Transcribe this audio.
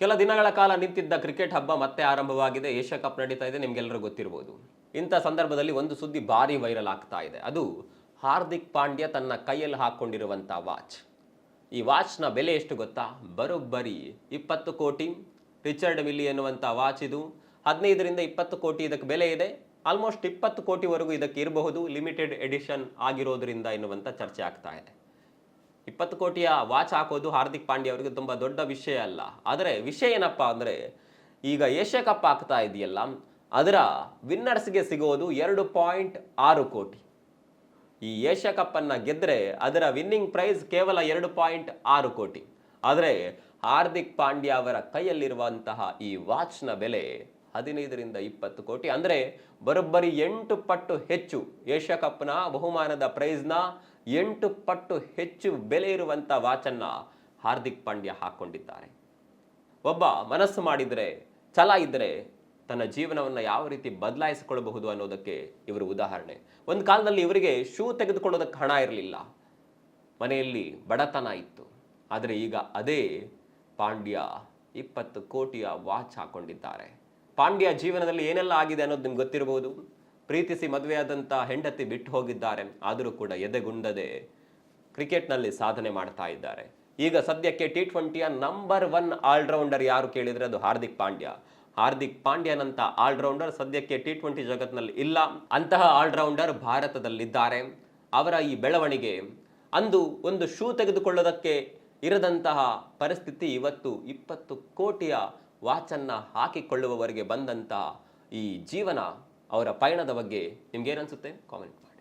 ಕೆಲ ದಿನಗಳ ಕಾಲ ನಿಂತಿದ್ದ ಕ್ರಿಕೆಟ್ ಹಬ್ಬ ಮತ್ತೆ ಆರಂಭವಾಗಿದೆ. ಏಷ್ಯಾ ಕಪ್ ನಡೀತಾ ಇದೆ, ನಿಮ್ಗೆಲ್ಲರೂ ಗೊತ್ತಿರಬಹುದು. ಇಂಥ ಸಂದರ್ಭದಲ್ಲಿ ಒಂದು ಸುದ್ದಿ ಭಾರಿ ವೈರಲ್ ಆಗ್ತಾ ಇದೆ. ಅದು ಹಾರ್ದಿಕ್ ಪಾಂಡ್ಯ ತನ್ನ ಕೈಯಲ್ಲಿ ಹಾಕೊಂಡಿರುವಂಥ ವಾಚ್. ಈ ವಾಚ್ನ ಬೆಲೆ ಎಷ್ಟು ಗೊತ್ತಾ? ಬರೋಬ್ಬರಿ 20 ಕೋಟಿ. ರಿಚರ್ಡ್ ಮಿಲ್ಲಿ ಎನ್ನುವಂಥ ವಾಚ್ ಇದು. 15ರಿಂದ 20 ಕೋಟಿ ಇದಕ್ಕೆ ಬೆಲೆ ಇದೆ. ಆಲ್ಮೋಸ್ಟ್ 20 ಕೋಟಿವರೆಗೂ ಇದಕ್ಕೆ ಇರಬಹುದು, ಲಿಮಿಟೆಡ್ ಎಡಿಷನ್ ಆಗಿರೋದ್ರಿಂದ ಎನ್ನುವಂಥ ಚರ್ಚೆ ಆಗ್ತಾ ಇದೆ. 20 ಕೋಟಿಯ ವಾಚ್ ಹಾಕೋದು ಹಾರ್ದಿಕ್ ಪಾಂಡ್ಯ ಅವರಿಗೆ ತುಂಬ ದೊಡ್ಡ ವಿಷಯ ಅಲ್ಲ. ಆದರೆ ವಿಷಯ ಏನಪ್ಪಾ ಅಂದರೆ, ಈಗ ಏಷ್ಯಾ ಕಪ್ ಆಗ್ತಾ ಇದೆಯಲ್ಲ, ಅದರ ವಿನ್ನರ್ಸ್ಗೆ ಸಿಗೋದು 2.6 ಕೋಟಿ. ಈ ಏಷ್ಯಾ ಕಪ್ ಅನ್ನ ಗೆದ್ರೆ ಅದರ ವಿನ್ನಿಂಗ್ ಪ್ರೈಸ್ ಕೇವಲ 2.6 ಕೋಟಿ. ಆದರೆ ಹಾರ್ದಿಕ್ ಪಾಂಡ್ಯ ಅವರ ಕೈಯಲ್ಲಿರುವಂತಹ ಈ ವಾಚ್ನ ಬೆಲೆ 15ರಿಂದ 20 ಕೋಟಿ. ಅಂದರೆ ಬರೋಬ್ಬರಿ 8 ಪಟ್ಟು ಹೆಚ್ಚು. ಏಷ್ಯಾ ಕಪ್ನ ಬಹುಮಾನದ ಪ್ರೈಸ್ನ 8 ಪಟ್ಟು ಹೆಚ್ಚು ಬೆಲೆ ಇರುವಂಥ ವಾಚನ್ನು ಹಾರ್ದಿಕ್ ಪಾಂಡ್ಯ ಹಾಕ್ಕೊಂಡಿದ್ದಾರೆ. ಒಬ್ಬ ಮನಸ್ಸು ಮಾಡಿದರೆ, ಛಲ ಇದ್ದರೆ ತನ್ನ ಜೀವನವನ್ನು ಯಾವ ರೀತಿ ಬದಲಾಯಿಸಿಕೊಳ್ಳಬಹುದು ಅನ್ನೋದಕ್ಕೆ ಇವರು ಉದಾಹರಣೆ. ಒಂದು ಕಾಲದಲ್ಲಿ ಇವರಿಗೆ ಶೂ ತೆಗೆದುಕೊಳ್ಳೋದಕ್ಕೆ ಹಣ ಇರಲಿಲ್ಲ, ಮನೆಯಲ್ಲಿ ಬಡತನ ಇತ್ತು. ಆದರೆ ಈಗ ಅದೇ ಪಾಂಡ್ಯ 20 ಕೋಟಿಯ ವಾಚ್ ಹಾಕೊಂಡಿದ್ದಾರೆ. ಪಾಂಡ್ಯ ಜೀವನದಲ್ಲಿ ಏನೆಲ್ಲ ಆಗಿದೆ ಅನ್ನೋದು ನಿಮ್ಗೆ ಗೊತ್ತಿರಬಹುದು. ಪ್ರೀತಿಸಿ ಮದುವೆಯಾದಂಥ ಹೆಂಡತಿ ಬಿಟ್ಟು ಹೋಗಿದ್ದಾರೆ, ಆದರೂ ಕೂಡ ಎದೆಗುಂದದೆ ಕ್ರಿಕೆಟ್ನಲ್ಲಿ ಸಾಧನೆ ಮಾಡ್ತಾ ಇದ್ದಾರೆ. ಈಗ ಸದ್ಯಕ್ಕೆ T20ಯ ನಂಬರ್ 1 ಆಲ್ರೌಂಡರ್ ಯಾರು ಕೇಳಿದರೆ ಅದು ಹಾರ್ದಿಕ್ ಪಾಂಡ್ಯ. ಹಾರ್ದಿಕ್ ಪಾಂಡ್ಯನಂತ ಆಲ್ರೌಂಡರ್ ಸದ್ಯಕ್ಕೆ T20 ಜಗತ್ತಿನಲ್ಲಿ ಇಲ್ಲ. ಅಂತಹ ಆಲ್ರೌಂಡರ್ ಭಾರತದಲ್ಲಿದ್ದಾರೆ. ಅವರ ಈ ಬೆಳವಣಿಗೆ ಅಂದು ಒಂದು ಶೂ ತೆಗೆದುಕೊಳ್ಳೋದಕ್ಕೆ ಇರದಂತಹ ಪರಿಸ್ಥಿತಿ ಇವತ್ತು 20 ಕೋಟಿಯ ವಾಚನ್ನು ಹಾಕಿಕೊಳ್ಳುವವರೆಗೆ ಬಂದಂಥ ಈ ಜೀವನ, ಅವರ ಪಯಣದ ಬಗ್ಗೆ ನಿಮ್ಗೇನನ್ಸುತ್ತೆ? ಕಾಮೆಂಟ್ ಮಾಡಿ.